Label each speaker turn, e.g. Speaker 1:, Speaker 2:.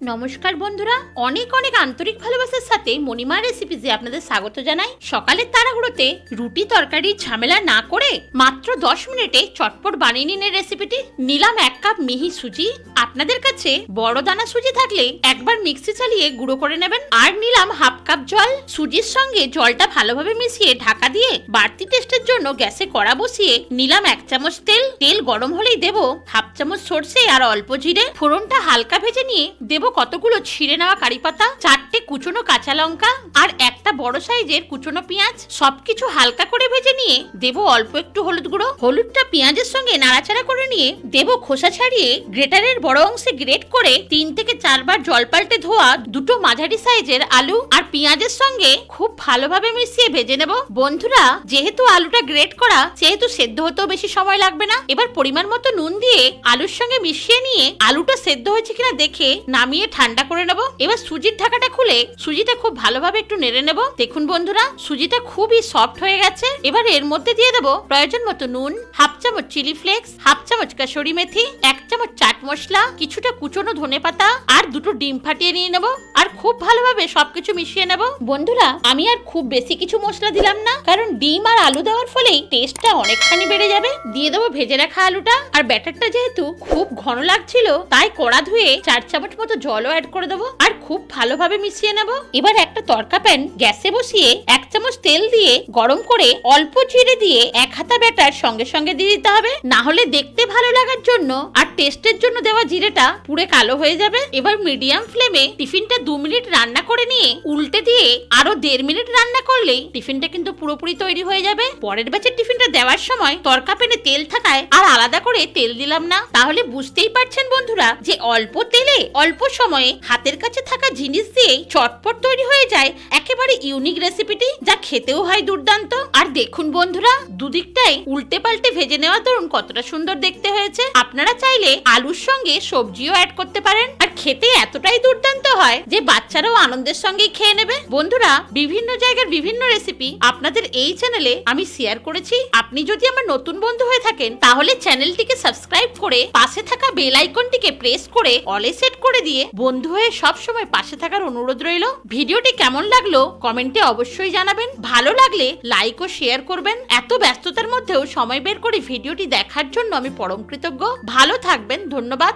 Speaker 1: নমস্কার বন্ধুরা, অনেক অনেক আন্তরিক ভালোবাসার সাথে মণিমা রেসিপিজে আপনাদের স্বাগত জানাই। সকালের তাড়াহুড়োতে রুটি তরকারি ঝামেলা না করে মাত্র 10 মিনিটে চটপট বানিয়ে নিন এই রেসিপিটি। নিলাম 1 কাপ মিহি সুজি। আপনাদের কাছে বড় দানা সুজি থাকলে একবার মিক্সি চালিয়ে গুঁড়ো করে নেবেন। আর নিলাম 1/2 কাপ জল। সুজির সঙ্গে জলটা ভালোভাবে মিশিয়ে ঢাকা দিয়ে বাড়তি টেস্টের জন্য গ্যাসে কড়া বসিয়ে নিলাম 1 চামচ তেল। তেল গরম হলেই দেব 1/2 চামচ সরষে আর অল্প জিরে। ফোড়নটা হালকা ভেজে নিয়ে দেব কতগুলো ছিঁড়ে নেওয়া কারি পাতা, 4টে কুচনো কাঁচা লঙ্কা আর একটা বড় সাইজের কুচনো পেঁয়াজ। সবকিছু হালকা করে ভেজে নিয়ে দেব অল্প একটু হলুদ গুঁড়ো। হলুদটা পেঁয়াজের সঙ্গে নাড়াচাড়া করে নিয়ে দেব খোসা ছাড়িয়ে গ্রেটারের বড় অংশে গ্রেট করে 3 থেকে 4 বার জল পাল্টে ধোয়া 2টো মাঝারি সাইজের আলু আর পেঁয়াজের সঙ্গে খুব ভালোভাবে মিশিয়ে ভেজে নেব। বন্ধুরা, যেহেতু আলুটা গ্রেট করা সেহেতু সেদ্ধ হতেও বেশি সময় লাগবে না। এবার পরিমাণ মতো নুন দিয়ে আলুর সঙ্গে মিশিয়ে নিয়ে আলুটা সেদ্ধ হয়েছে কিনা দেখে নামিয়ে ঠান্ডা করে নেব। এবার সুজির ঢাকাটা খুলে সুজিটা খুব ভালোভাবে একটু নেড়ে নেব। দেখুন বন্ধুরা, সুজিটা খুবই সফট হয়ে গেছে। এবার এর মধ্যে দিয়ে দেব প্রয়োজন মতো নুন, 1/2 চামচ চিলি ফ্লেক্স, 1/2 চামচ কাসুরি মেথি, 1 চামচ চাট মশলা, কিছুটা কুচনো ধনেপাতা আর 2টো ডিম ফাটিয়ে নিয়ে নেব। আর খুব ভালোভাবে সবকিছু মিশিয়ে নেব। বন্ধুরা, আমি আর খুব বেশি কিছু মশলা দিলাম না, কারণ ডিম আর আলু দেওয়ার ফলেই টেস্টটা অনেকখানি বেড়ে যাবে। দিয়ে দেবো ভেজে রাখা আলুটা। আর ব্যাটারটা যেহেতু খুব ঘন লাগছিল তাই কড়া ধুয়ে 4 চামচ মতো জলও অ্যাড করে দেবো আর খুব ভালোভাবে মিশিয়ে নেব। এবার একটা তড়কা প্যান গ্যাসে বসিয়ে 1 চামচ তেল দিয়ে গরম করে অল্প জিরে দিয়ে 1 হাতা ব্যাটার সঙ্গে সঙ্গে দিয়ে দিতে হবে, না হলে দেখতে ভালো লাগার জন্য আর টেস্টের জন্য দেওয়া জিরেটা পুরো কালো হয়ে যাবে। এবার মিডিয়াম ফ্লেমে টিফিনটা 2 মিনিট রান্না করে নিয়ে উল্টে দিয়ে আরো 1.5 মিনিট রান্না করলেই টিফিনটা কিন্তু পুরোপুরি তৈরি হয়ে যাবে। পরের ব্যাচের টিফিনটা দেওয়ার সময় তড়কা প্যানে তেল থাকায় আর আলাদা করে তেল দিলাম না। তাহলে বুঝতেই পারছেন বন্ধুরা যে অল্প তেলে অল্প সময়ে হাতের কাছে থাকা জিনিস দিয়ে চটপট তৈরি হয়ে যায় একেবারে ইউনিক রেসিপিটি, যা খেতেও হয় দুর্দান্ত। আর দেখুন বন্ধুরা, দুদিকটাই উল্টে পাল্টে ভেজে নেওয়া ধরুন কতটা সুন্দর দেখতে হয়েছে। আপনারা চাইলে আলুর সঙ্গে সবজিও অ্যাড করতে পারেন, আর খেতে এতটাই দুর্দান্ত হয় যে বাচ্চারাও আনন্দের সঙ্গে খেয়ে নেবে। বন্ধুরা, বিভিন্ন জায়গার বিভিন্ন রেসিপি আপনাদের এই চ্যানেলে আমি শেয়ার করেছি। আপনি যদি আমার নতুন বন্ধু হয়ে থাকেন তাহলে চ্যানেলটিকে সাবস্ক্রাইব করে পাশে থাকা বেল আইকনটিকে প্রেস করে অলে সেট করে দিয়ে বন্ধু হয়ে সব সময় পাশে থাকার অনুরোধ রইল। ভিডিওটি কেমন লাগলো কমেন্টে অবশ্যই জানাবেন। ভালো লাগলে লাইক ও শেয়ার করবেন। এত ব্যস্ততার মধ্যেও সময় বের করে ভিডিওটি দেখার জন্য আমি পরম কৃতজ্ঞ। ভালো থাকবেন, ধন্যবাদ।